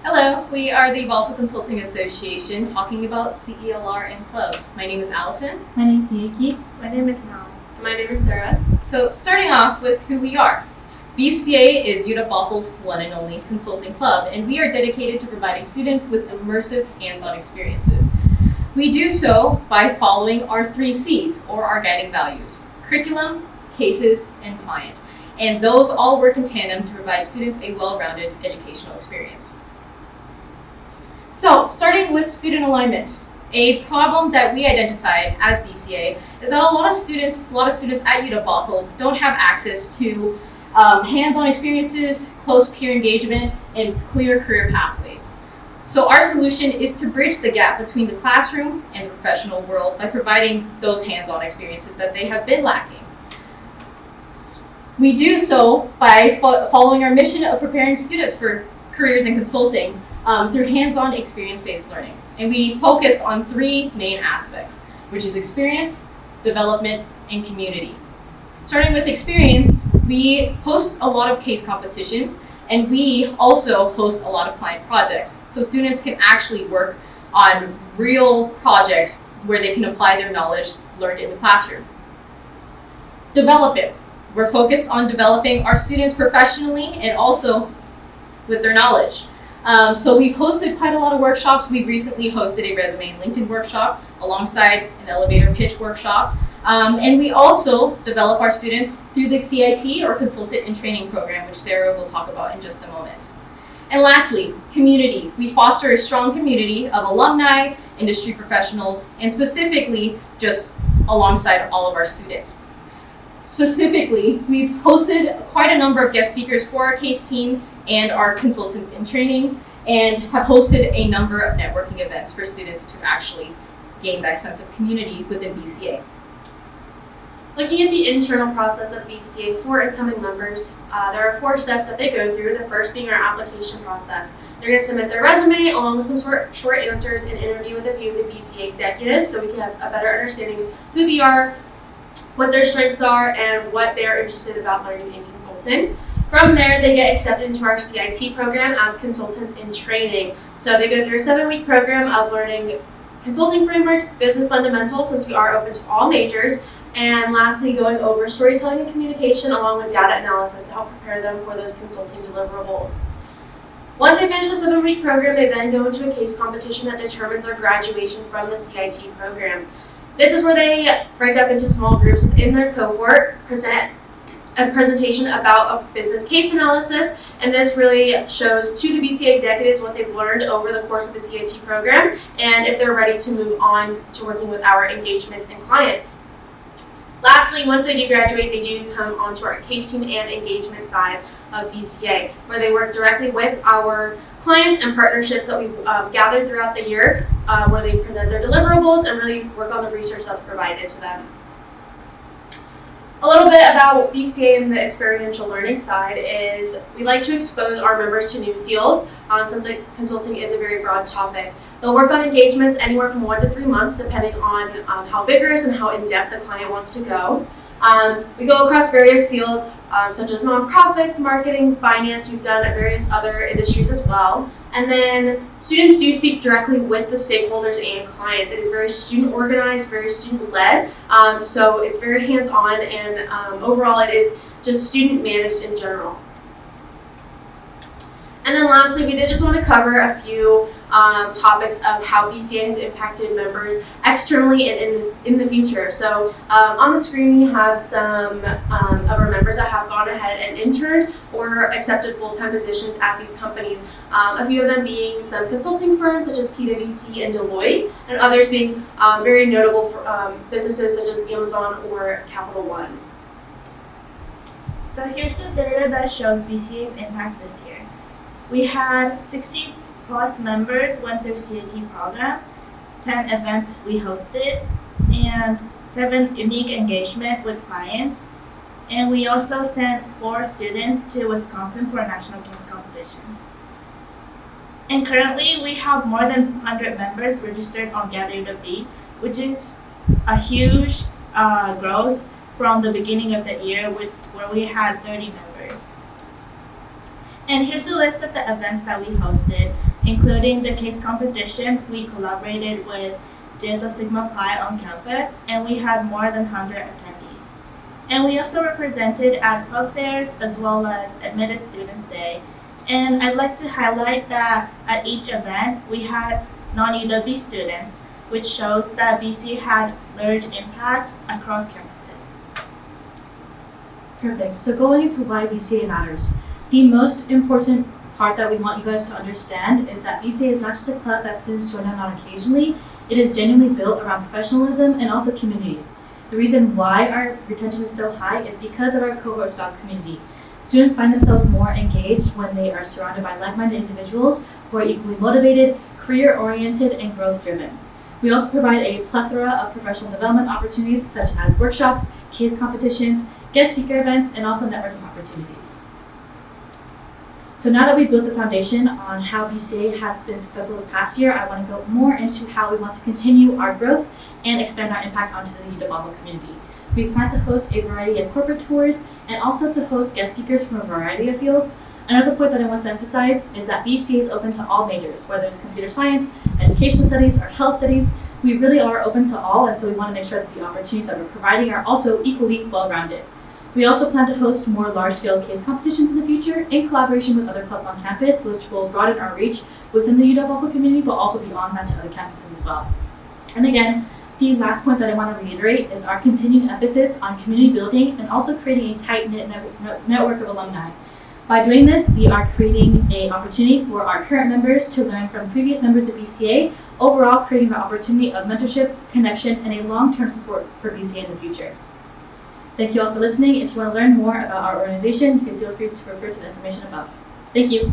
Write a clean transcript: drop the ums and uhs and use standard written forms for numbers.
Hello, we are the Bothell Consulting Association talking about CELR and clubs. My name is Allison. My name is Miyuki. My name is Mal. My name is Sarah. So starting off with who we are. BCA is UW Bothell's one and only consulting club, and we are dedicated to providing students with immersive hands-on experiences. We do so by following our 3 C's, or our guiding values: curriculum, cases, and client. And those all work in tandem to provide students a well-rounded educational experience. So, starting with student alignment. A problem that we identified as BCA is that a lot of students at UW Bothell don't have access to hands-on experiences, close peer engagement, and clear career pathways. So our solution is to bridge the gap between the classroom and the professional world by providing those hands-on experiences that they have been lacking. We do so by following our mission of preparing students for careers in consulting through hands-on experience-based learning. And we focus on 3 main aspects, which is experience, development, and community. Starting with experience, we host a lot of case competitions, and we also host a lot of client projects. So students can actually work on real projects where they can apply their knowledge learned in the classroom. Development. We're focused on developing our students professionally and also with their knowledge. So we've hosted quite a lot of workshops. We've recently hosted a resume and LinkedIn workshop alongside an elevator pitch workshop. And we also develop our students through the CIT, or Consultant in Training program, which Sarah will talk about in just a moment. And lastly, community. We foster a strong community of alumni, industry professionals, and specifically just alongside all of our students. Specifically, we've hosted quite a number of guest speakers for our case team and our consultants in training, and have hosted a number of networking events for students to actually gain that sense of community within BCA. Looking at the internal process of BCA for incoming members, there are 4 steps that they go through, the first being our application process. They're going to submit their resume along with some short answers and interview with a few of the BCA executives so we can have a better understanding of who they are, what their strengths are, and what they're interested about learning in consulting. From there, they get accepted into our CIT program as consultants in training. So they go through a 7-week program of learning consulting frameworks, business fundamentals, since we are open to all majors, and lastly, going over storytelling and communication along with data analysis to help prepare them for those consulting deliverables. Once they finish the 7-week program, they then go into a case competition that determines their graduation from the CIT program. This is where they break up into small groups within their cohort, present a presentation about a business case analysis, and this really shows to the BCA executives what they've learned over the course of the CIT program and if they're ready to move on to working with our engagements and clients. Lastly, once they do graduate, they do come onto our case team and engagement side of BCA, where they work directly with our clients and partnerships that we've gathered throughout the year, where they present their deliverables and really work on the research that's provided to them. A little bit about BCA and the experiential learning side is we like to expose our members to new fields since consulting is a very broad topic. They'll work on engagements anywhere from 1 to 3 months depending on how vigorous and how in-depth the client wants to go. We go across various fields such as nonprofits, marketing, finance. We've done various other industries as well. And then students do speak directly with the stakeholders and clients. It is very student organized, very student led. So it's very hands-on, and overall it is just student managed in general. And then lastly, we did just want to cover a few topics of how BCA has impacted members externally and in the future. So on the screen we have some of our members that have gone ahead and interned or accepted full-time positions at these companies. A few of them being some consulting firms such as PwC and Deloitte, and others being very notable for, businesses such as Amazon or Capital One. So here's the data that shows BCA's impact this year. We had 60 plus members went through CIT program, 10 events we hosted, and 7 unique engagement with clients. And we also sent 4 students to Wisconsin for a national case competition. And currently we have more than 100 members registered on Gather UW, which is a huge growth from the beginning of the year where we had 30 members. And here's a list of the events that we hosted, including the case competition. We collaborated with Delta Sigma Pi on campus, and we had more than 100 attendees. And we also represented at club fairs as well as Admitted Students Day. And I'd like to highlight that at each event, we had non-UW students, which shows that BCA had large impact across campuses. Perfect. So going into why BCA matters. The most important part that we want you guys to understand is that BCA is not just a club that students join in on occasionally. It is genuinely built around professionalism and also community. The reason why our retention is so high is because of our cohort style community. Students find themselves more engaged when they are surrounded by like-minded individuals who are equally motivated, career-oriented, and growth-driven. We also provide a plethora of professional development opportunities such as workshops, case competitions, guest speaker events, and also networking opportunities. So now that we've built the foundation on how BCA has been successful this past year, I want to go more into how we want to continue our growth and expand our impact onto the UW community. We plan to host a variety of corporate tours and also to host guest speakers from a variety of fields. Another point that I want to emphasize is that BCA is open to all majors, whether it's computer science, educational studies, or health studies. We really are open to all, and so we want to make sure that the opportunities that we're providing are also equally well-rounded. We also plan to host more large-scale case competitions in the future in collaboration with other clubs on campus, which will broaden our reach within the UW community, but also beyond that to other campuses as well. And again, the last point that I want to reiterate is our continued emphasis on community building and also creating a tight-knit network of alumni. By doing this, we are creating an opportunity for our current members to learn from previous members of BCA, overall creating the opportunity of mentorship, connection, and a long-term support for BCA in the future. Thank you all for listening. If you want to learn more about our organization, you can feel free to refer to the information above. Thank you.